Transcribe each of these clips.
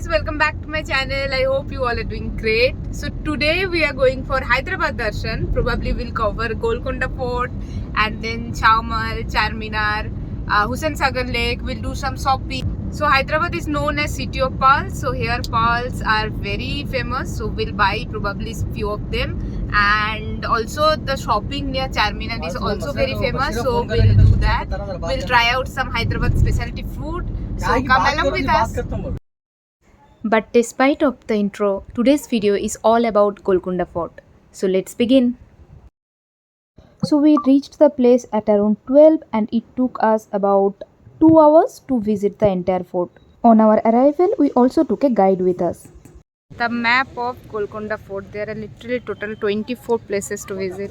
guys, welcome back to my channel. I hope you all are doing great. So today we are going for Hyderabad darshan. Probably we'll cover Golconda Fort and then Chowmal, Charminar, Hussain Sagar Lake. We'll do some shopping. So Hyderabad is known as city of pearls. So here pearls are very famous. So we'll buy probably few of them. And also the shopping near Charminar is also very famous. So we'll do that. We'll try out some Hyderabad specialty food. So come along with us. But despite of the intro, today's video is all about Golconda Fort. So let's begin. So we reached the place at around 12 and it took us about 2 hours to visit the entire fort. On our arrival, we also took a guide with us. The map of Golconda Fort. There are literally total 24 places to visit.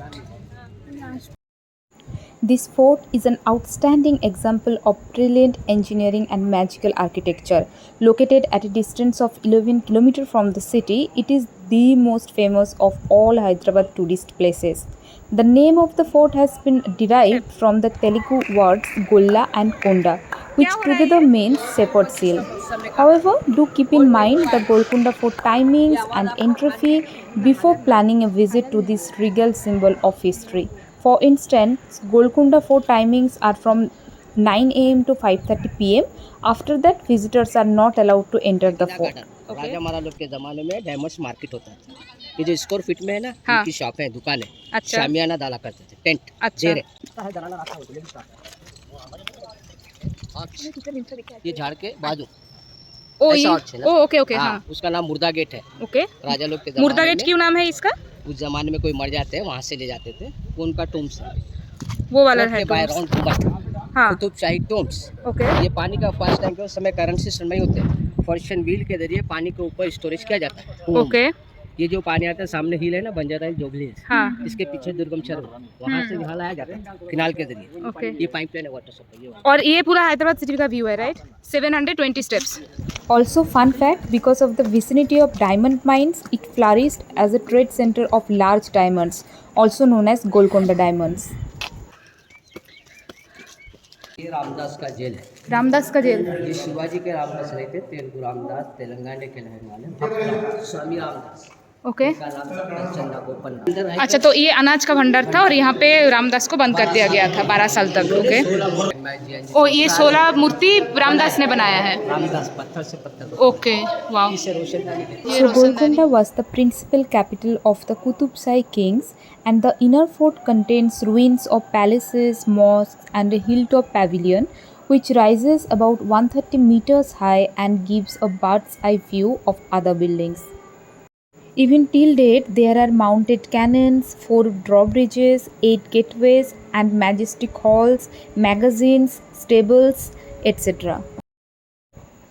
This fort is an outstanding example of brilliant engineering and magical architecture. Located at a distance of 11 km from the city, it is the most famous of all Hyderabad tourist places. The name of the fort has been derived from the Telugu words Golla and Konda, which together means shepherd seal. However, do keep in mind the Golconda Fort timings and entry fee before planning a visit to this regal symbol of history. For instance, Golconda Fort timings are from 9 am to 5:30 pm. After that, visitors are not allowed to enter the fort. राजा महाराज लोग के जमाने में diamonds market होता था। ये जो square feet में है ना, हाँ। इनकी शॉप है, दुकान है। अच्छा। शामियाना डाला करते थे, टेंट। अच्छा। ये झाड़ के बाजू। ओ ऐसा ये आर्च है ना? ओके ओके हाँ उसका नाम मुर्दा गेट है। ओके। राजा लोग के मुर्दा जमाने गेट में क्यों नाम है इसका? उस जमाने में कोई मर जाते हैं, वहाँ से ले जाते थे। वो उनका टूम्स है। वो वाला है बाय राउंड गुंबद। हाँ कुतुब शाही टूम्स। ओके। ये पानी का फर्स्ट टाइम के समय करंट सिस्टम नहीं होते, फॉर्शन व्हील के जरिए पानी के ऊपर स्टोरेज किया जाता है। ओके। ये जो पानी आता है सामने हिल है ना, बन जाता है जोगली। हाँ इसके पीछे दुर्गम चर वहाँ से यहाँ लाया जाता है किनाल के जरिए। ओके। ये पाइपलाइन है वाटर सप्लाई। और ये पूरा हैदराबाद सिटी का व्यू है right? 720 steps. Also, fun fact, because of the vicinity of diamond mines, it flourished as a trade center of large diamonds, also known as Golconda diamonds. ये रामदास का jail है। रामदास का jail. ये शिवाजी के रामदास नहीं थे, तेलुगु रामदास, तेलंगाना के रहने वाले स्वामी रामदास। ओके। इनका नाम था प्रचंडा गोपन। अंदर है अच्छा, तो ये अनाज का भंडार था और यहाँ पे रामदास को बंद कर दिया गया था 12 साल तक। ओके। ओ ये 16 मूर्ति रामदास ने बनाया है। रामदास पत्थर से पत्थर। Okay wow. इसे रोशनदानी कहते हैं। So Golconda was the principal capital of the Qutub Shahi kings, and the inner fort contains ruins of palaces, mosques and a hilltop pavilion which rises about 130 meters high and gives a bird's eye view of other buildings. Even till date, there are mounted cannons, 4 drawbridges, 8 gateways and majestic halls, magazines, stables, etc.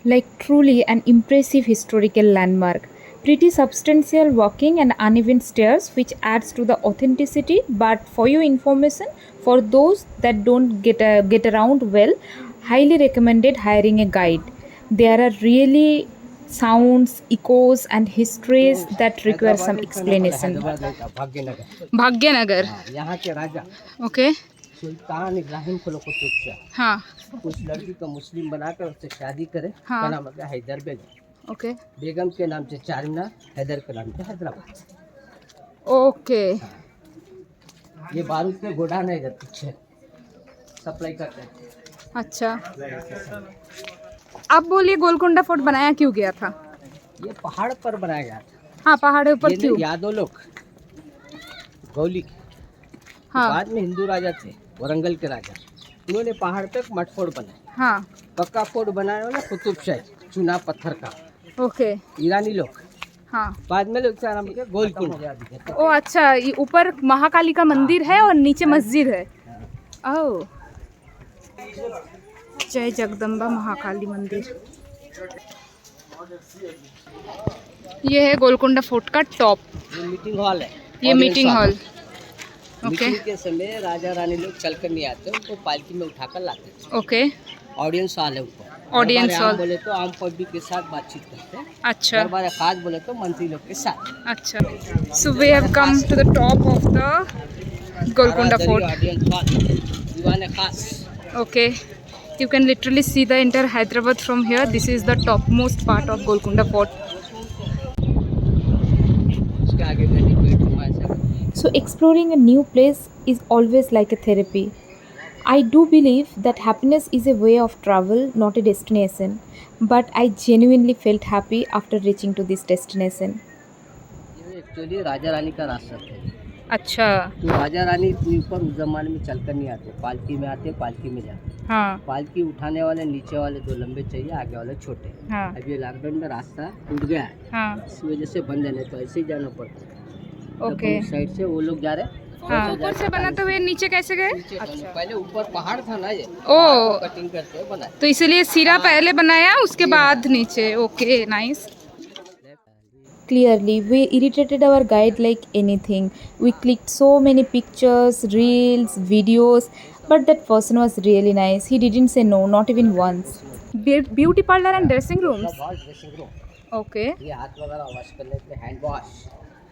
Like truly an impressive historical landmark. Pretty substantial walking and uneven stairs which adds to the authenticity, but for your information, for those that don't get around well, highly recommended hiring a guide. There are really sounds, echoes and histories that require some explanation. Bhagyanagar. Bhagyanagar. यहाँ के राजा okay. सुल्तान इब्राहिम कुतुब शाह हाँ उस लड़की को मुस्लिम बनाकर उससे शादी करे। हाँ। का नाम है हैदर बेगम। ओके। बेगम के नाम से चारमीनार, हैदर के नाम से हैदराबाद। ओके। ये बारूद के गोडाउन है इधर पीछे, सप्लाई करते हैं। अच्छा, अब बोलिए गोलकोंडा फोर्ट बनाया क्यों गया था? ये पहाड़ पर बनाया गया था। हाँ पहाड़ों पर ये क्यों? यादव लोग गौली हाँ बाद में हिंदू राजा थे, वरंगल के राजा, उन्होंने पहाड़ पे मठ फोर्ट बनाया। हाँ पक्का फोर्ट बनाया ना कुतुब शाही, चुना पत्थर का। ओके। ईरानी लोग हाँ बाद में लोग क्या नाम है, गोलकुंडा। ओ अच्छा, ये ऊपर महाकाली का मंदिर है और नीचे मस्जिद है। ओह, जय जगदम्बा महाकाली मंदिर। ये है गोलकोंडा फोर्ट का टॉप। ये मीटिंग हॉल है। ये मीटिंग हॉल। ओके। मीटिंग के समय राजा रानी लोग चलकर नहीं आते, उनको पालकी में उठाकर लाते थे। ओके। ऑडियंस हॉल है ऊपर। ऑडियंस दरबार हॉल। आम बोले तो आम पब्लिक के साथ बातचीत करते हैं। अच्छा दरबार खास बोले तो मंत्री लोग के साथ। अच्छा। So we have come to the top of the Golconda fort. Audience hall, Diwan-e Khas. Okay. You can literally see the entire Hyderabad from here. This is the topmost part of Golconda Fort. उसके आगे गली पेट घुमा ऐसा। So, exploring a new place is always like a therapy. I do believe that happiness is a way of travel, not a destination. But I genuinely felt happy after reaching to this destination. ये actually Raja Rani का रास्ता था। अच्छा। तो राजा रानी ऊपर उस जमाने में चलकर नहीं आते, पालकी में आते, पालकी में जाते। हाँ पालकी उठाने वाले नीचे वाले 2 लंबे चाहिए, आगे वाले छोटे। हाँ अब ये लॉकडाउन में रास्ता टूट गया है, हाँ इस वजह से बंद है, नहीं तो ऐसे ही जाना पड़ता है। ओके। उस साइड से वो लोग जा रहे हैं। हाँ ऊपर से बनाते हुए नीचे कैसे गए? अच्छा। पहले ऊपर पहाड़ था ना, ये ओ कटिंग करते हुए बना। तो इसीलिए सिरा पहले बनाया उसके बाद नीचे। Okay nice. Clearly, we irritated our guide like anything. We clicked so many pictures, reels, videos, but that person was really nice. He didn't say no, not even once. Beauty parlour and dressing rooms. Dressing room, okay ये हाथ वगैरह wash करने के hand wash.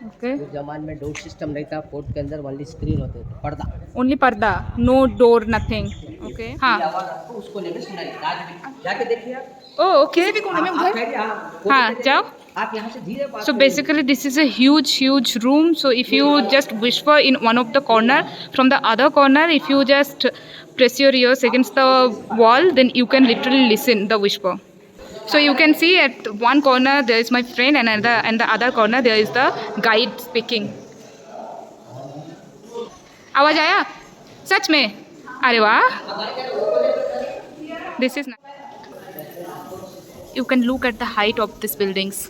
Okay. उस जमाने में door system नहीं था, फोर्ट के अंदर ओनली स्क्रीन होते थे, पर्दा। ओनली पर्दा, नो डोर नथिंग। ओके हाँ। ये आवाज आपको उसको लेकर सुनाई, आज भी जाके देखिए आप। ओ ओके। आप खैरिए, हाँ जाओ। आप यहाँ से धीरे बात So करिए। basically this is a huge room. So if you just whisper in one of the corner, from the other corner if you just press your ears against the wall, then you can literally listen the whisper. So you can see at one corner there is my friend and the other corner there is the guide speaking. आवाज आया सच में? अरे वाह। This is nice. You can look at the height of these buildings.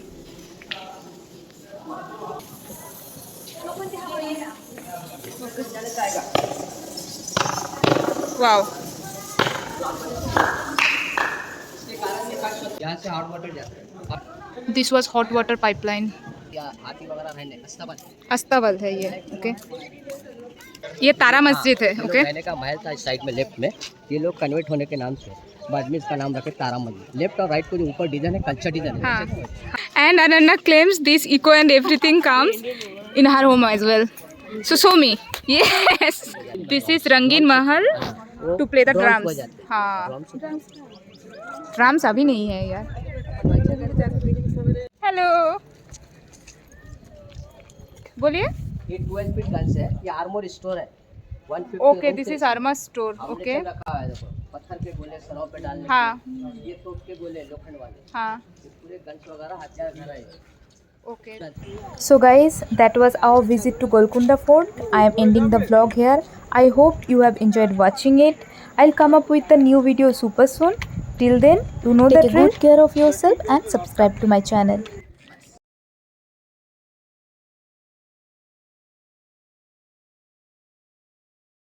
Wow. यहाँ से hot water जाता है। This was hot water pipeline. या हाथी वगैरह रहने अस्तबल। अस्तबल है ये। ओके। ये तारा मस्जिद है। ओके। रहने का महल था इस साइड में लेफ्ट में, ये लोग कन्वर्ट होने के नाम से बाद में इसका नाम रखे तारा मस्जिद। लेफ्ट और राइट को जो ऊपर डिजाइन है कल्चर डिजाइन है। हाँ। And Ananya claims this eco and everything comes in her home as well. So show me. Yes. This is Rangin Mahal to play the drums. हाँ। ड्रम्स अभी नहीं है यार। हेलो बोलिए। ये 12 फीट गन्स है, ये आर्मोर स्टोर है। 150 okay this is armour store. Okay रखा है, देखो पत्थर के गोले सरों पे डालने। हाँ ये तोप के गोले लोखंड वाले। हाँ ये पूरे गन्स वगैरह हथियार भरा है। Okay. So, guys, that was our visit to Golconda Fort. I am ending the vlog here. I hope you have enjoyed watching it. I'll come up with a new video super soon. Till then, you know the drill. Take good care of yourself and subscribe to my channel.